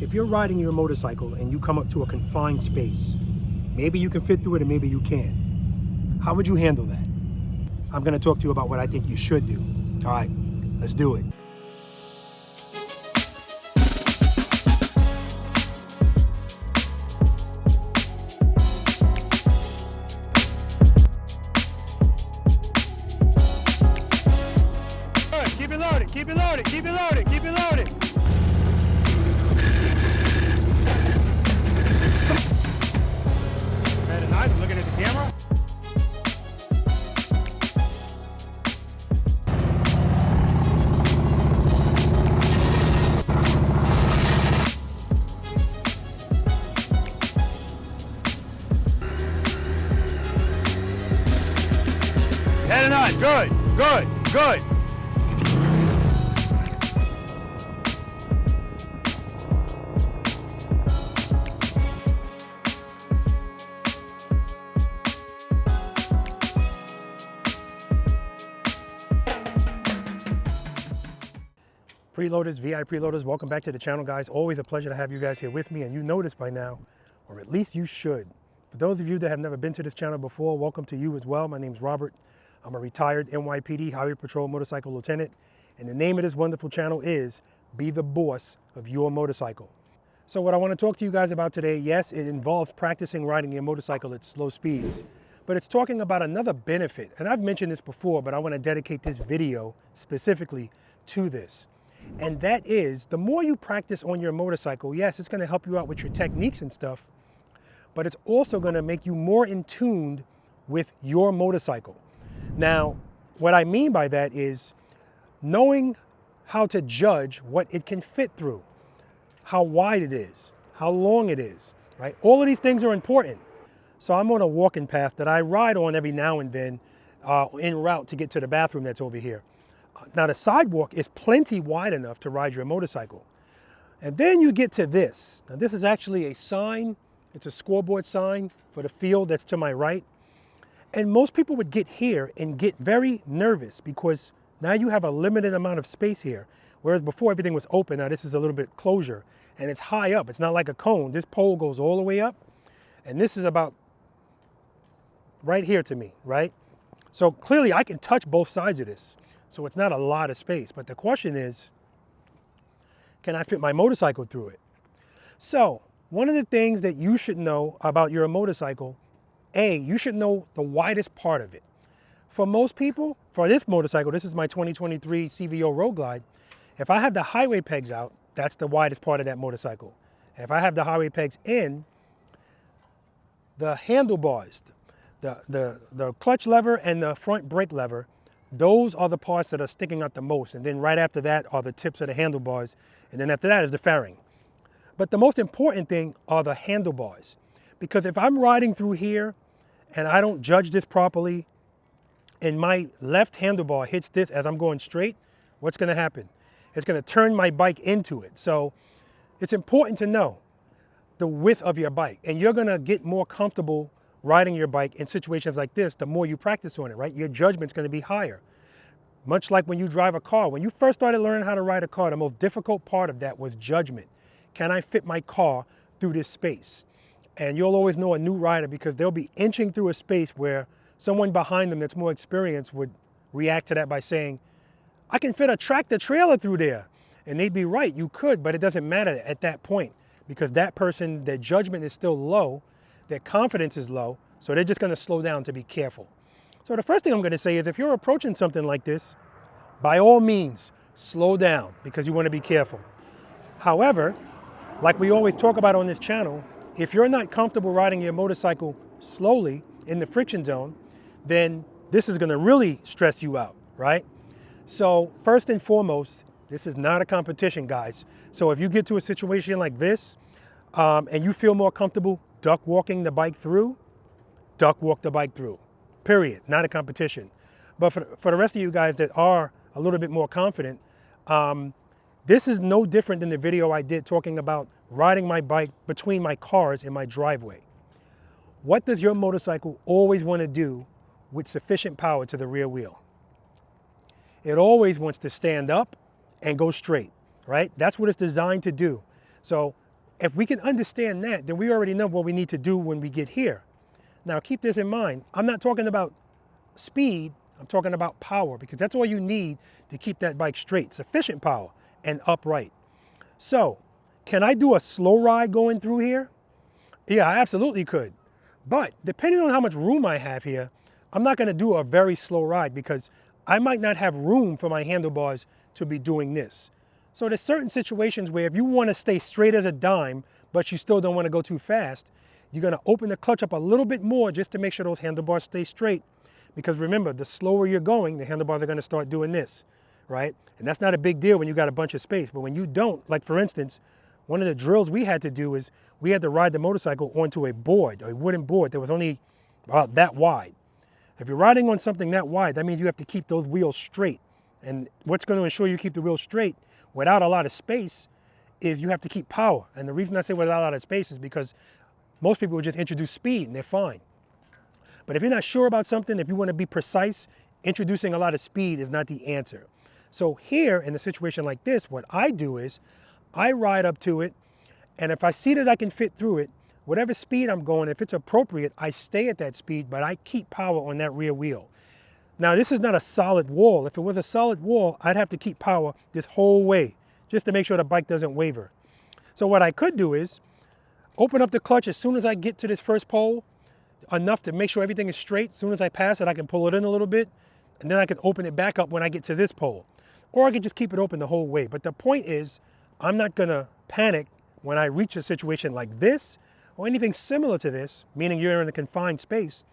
If you're riding your motorcycle and you come up to a confined space, maybe you can fit through it and maybe you can't. How would you handle that? I'm gonna talk to you about what I think you should do. All right, let's do it. Keep it loaded, keep it loaded, keep it loaded, keep it loaded. Very nice, I'm looking at the camera. Very nice, good, good, good. Preloaders, V.I.Preloaders, welcome back to the channel, guys. Always a pleasure to have you guys here with me, and you know this by now, or at least you should. For those of you that have never been to this channel before, welcome to you as well. My name's Robert. I'm a retired NYPD Highway Patrol Motorcycle Lieutenant, and the name of this wonderful channel is Be the Boss of Your Motorcycle. So what I want to talk to you guys about today, yes, it involves practicing riding your motorcycle at slow speeds, but it's talking about another benefit, and I've mentioned this before, but I want to dedicate this video specifically to this. And that is, the more you practice on your motorcycle, yes, it's going to help you out with your techniques and stuff, but it's also going to make you more in tune with your motorcycle. Now, what I mean by that is knowing how to judge what it can fit through, how wide it is, how long it is, right? All of these things are important. So I'm on a walking path that I ride on every now and then en route to get to the bathroom that's over here. Now the sidewalk is plenty wide enough to ride your motorcycle. And then you get to this. Now this is actually a sign. It's a scoreboard sign for the field that's to my right. And most people would get here and get very nervous because now you have a limited amount of space here. Whereas before everything was open, now this is a little bit closure and it's high up. It's not like a cone. This pole goes all the way up and this is about right here to me, right? So clearly I can touch both sides of this. So it's not a lot of space, but the question is, can I fit my motorcycle through it? So one of the things that you should know about your motorcycle, you should know the widest part of it. For most people, for this motorcycle, this is my 2023 CVO Road Glide. If I have the highway pegs out, that's the widest part of that motorcycle. If I have the highway pegs in, the handlebars, the clutch lever and the front brake lever, those are the parts that are sticking out the most. And then right after that are the tips of the handlebars. And then after that is the fairing. But the most important thing are the handlebars. Because if I'm riding through here and I don't judge this properly and my left handlebar hits this as I'm going straight, what's going to happen? It's going to turn my bike into it. So it's important to know the width of your bike. And you're going to get more comfortable riding your bike in situations like this, the more you practice on it, right? Your judgment's going to be higher. Much like when you drive a car. When you first started learning how to ride a car, the most difficult part of that was judgment. Can I fit my car through this space? And you'll always know a new rider because they'll be inching through a space where someone behind them that's more experienced would react to that by saying, I can fit a tractor trailer through there. And they'd be right, you could, but it doesn't matter at that point because that person, their judgment is still low. Their confidence is low, so they're just going to slow down to be careful. So the first thing I'm going to say is if you're approaching something like this, by all means, slow down because you want to be careful. However, like we always talk about on this channel, if you're not comfortable riding your motorcycle slowly in the friction zone, then this is going to really stress you out, right? So first and foremost, this is not a competition, guys. So if you get to a situation like this and you feel more comfortable duck walking the bike through, duck walk the bike through, period, not a competition. But for the rest of you guys that are a little bit more confident, this is no different than the video I did talking about riding my bike between my cars in my driveway. What does your motorcycle always want to do with sufficient power to the rear wheel? It always wants to stand up and go straight, right? That's what it's designed to do. So If we can understand that, then we already know what we need to do when we get here. Now keep this in mind. I'm not talking about speed, I'm talking about power, because that's all you need to keep that bike straight, sufficient power and upright. So, can I do a slow ride going through here? Yeah, I absolutely could. But depending on how much room I have here, I'm not gonna do a very slow ride because I might not have room for my handlebars to be doing this. So there's certain situations where if you wanna stay straight as a dime, but you still don't wanna go too fast, you're gonna open the clutch up a little bit more just to make sure those handlebars stay straight. Because remember, the slower you're going, the handlebars are gonna start doing this, right? And that's not a big deal when you got a bunch of space, but when you don't, like for instance, one of the drills we had to do is we had to ride the motorcycle onto a board, a wooden board that was only about that wide. If you're riding on something that wide, that means you have to keep those wheels straight. And what's going to ensure you keep the wheels straight without a lot of space is you have to keep power. And the reason I say without a lot of space is because most people would just introduce speed and they're fine. But if you're not sure about something, if you want to be precise, introducing a lot of speed is not the answer. So here in a situation like this, what I do is I ride up to it, and if I see that I can fit through it, whatever speed I'm going, if it's appropriate, I stay at that speed, but I keep power on that rear wheel. Now, this is not a solid wall. If it was a solid wall, I'd have to keep power this whole way, just to make sure the bike doesn't waver. So what I could do is open up the clutch as soon as I get to this first pole, enough to make sure everything is straight. As soon as I pass it, I can pull it in a little bit, and then I can open it back up when I get to this pole. Or I could just keep it open the whole way. But the point is, I'm not gonna panic when I reach a situation like this or anything similar to this, meaning you're in a confined space.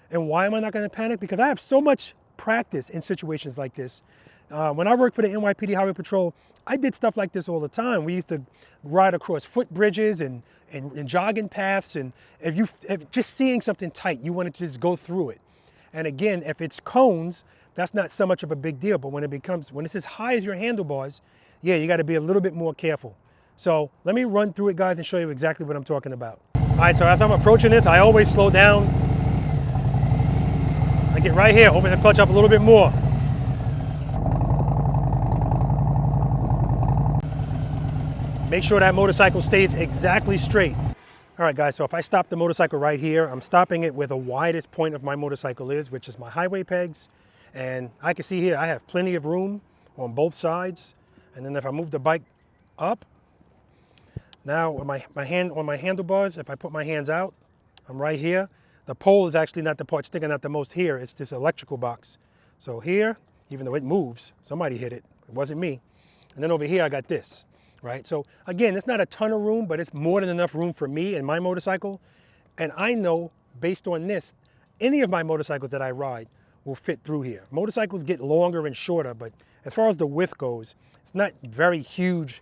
And why am I not gonna panic? Because I have so much practice in situations like this. When I worked for the NYPD Highway Patrol, I did stuff like this all the time. We used to ride across footbridges and jogging paths, and if just seeing something tight, you want to just go through it. And again, if it's cones, that's not so much of a big deal, but when it's as high as your handlebars, yeah, you gotta be a little bit more careful. So let me run through it, guys, and show you exactly what I'm talking about. All right, so as I'm approaching this, I always slow down. I get right here, open the clutch up a little bit more. Make sure that motorcycle stays exactly straight. All right, guys, so if I stop the motorcycle right here, I'm stopping it where the widest point of my motorcycle is, which is my highway pegs. And I can see here, I have plenty of room on both sides. And then if I move the bike up, now with my hand on my handlebars, if I put my hands out, I'm right here. The pole is actually not the part sticking out the most here, it's this electrical box. So here, even though it moves, somebody hit it, it wasn't me. And then over here, I got this, right? So again, it's not a ton of room, but it's more than enough room for me and my motorcycle. And I know, based on this, any of my motorcycles that I ride will fit through here. Motorcycles get longer and shorter, but as far as the width goes, it's not very huge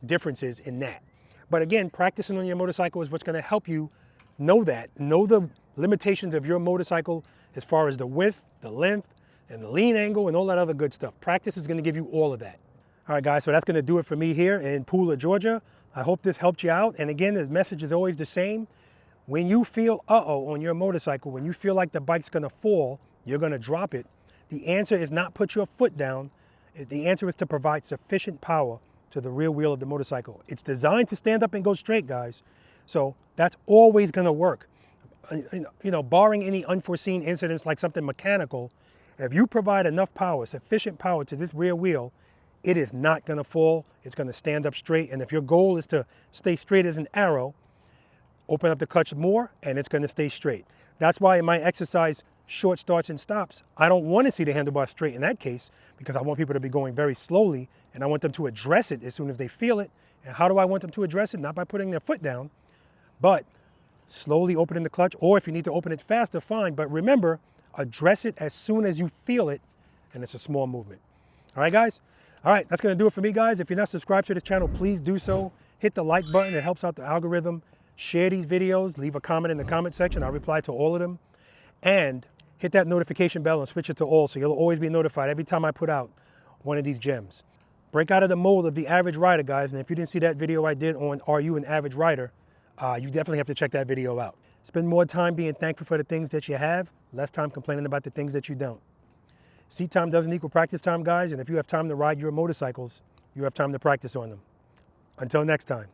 differences in that. But again, practicing on your motorcycle is what's gonna help you know that. Know the limitations of your motorcycle as far as the width, the length, and the lean angle, and all that other good stuff. Practice is gonna give you all of that. All right, guys, so that's gonna do it for me here in Pooler, Georgia. I hope this helped you out. And again, the message is always the same. When you feel uh-oh on your motorcycle, when you feel like the bike's gonna fall, you're gonna drop it, the answer is not put your foot down. The answer is to provide sufficient power to the rear wheel of the motorcycle. It's designed to stand up and go straight, guys. So that's always gonna work. You know, barring any unforeseen incidents like something mechanical, if you provide enough power, sufficient power to this rear wheel, it is not gonna fall, it's gonna stand up straight. And if your goal is to stay straight as an arrow, open up the clutch more and it's gonna stay straight. That's why in my exercise short starts and stops, I don't want to see the handlebar straight in that case, because I want people to be going very slowly and I want them to address it as soon as they feel it. And how do I want them to address it? Not by putting their foot down, but slowly opening the clutch, or if you need to open it faster, fine. But remember, address it as soon as you feel it, and it's a small movement. All right, guys? All right, that's gonna do it for me, guys. If you're not subscribed to this channel, please do so. Hit the like button, it helps out the algorithm. Share these videos, leave a comment in the comment section. I'll reply to all of them. And hit that notification bell and switch it to all, so you'll always be notified every time I put out one of these gems. Break out of the mold of the average rider, guys. And if you didn't see that video I did on Are You an Average Rider, you definitely have to check that video out. Spend more time being thankful for the things that you have, less time complaining about the things that you don't. Seat time doesn't equal practice time, guys. And if you have time to ride your motorcycles, you have time to practice on them. Until next time.